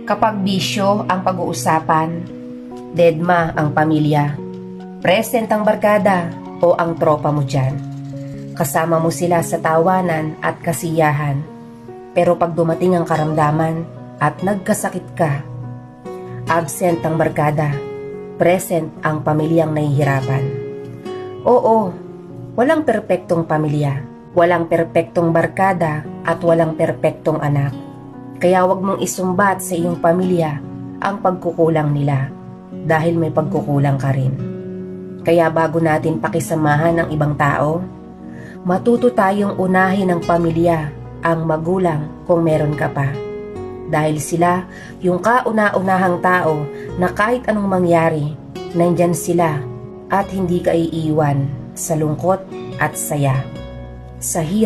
Kapag bisyo ang pag-uusapan, dedma ang pamilya, present ang barkada o ang tropa mo dyan. Kasama mo sila sa tawanan at kasiyahan. Pero pag dumating ang karamdaman at nagkasakit ka, absent ang barkada, present ang pamilyang nahihirapan. Oo, walang perpektong pamilya, walang perpektong barkada at walang perpektong anak. Kaya wag mong isumbat sa iyong pamilya ang pagkukulang nila dahil may pagkukulang ka rin. Kaya bago natin pakisamahan ng ibang tao, matuto tayong unahin ng pamilya, ang magulang kung meron ka pa. Dahil sila yung kauna-unahang tao na kahit anong mangyari, nandyan sila at hindi ka iiwan sa lungkot at saya, sa hirap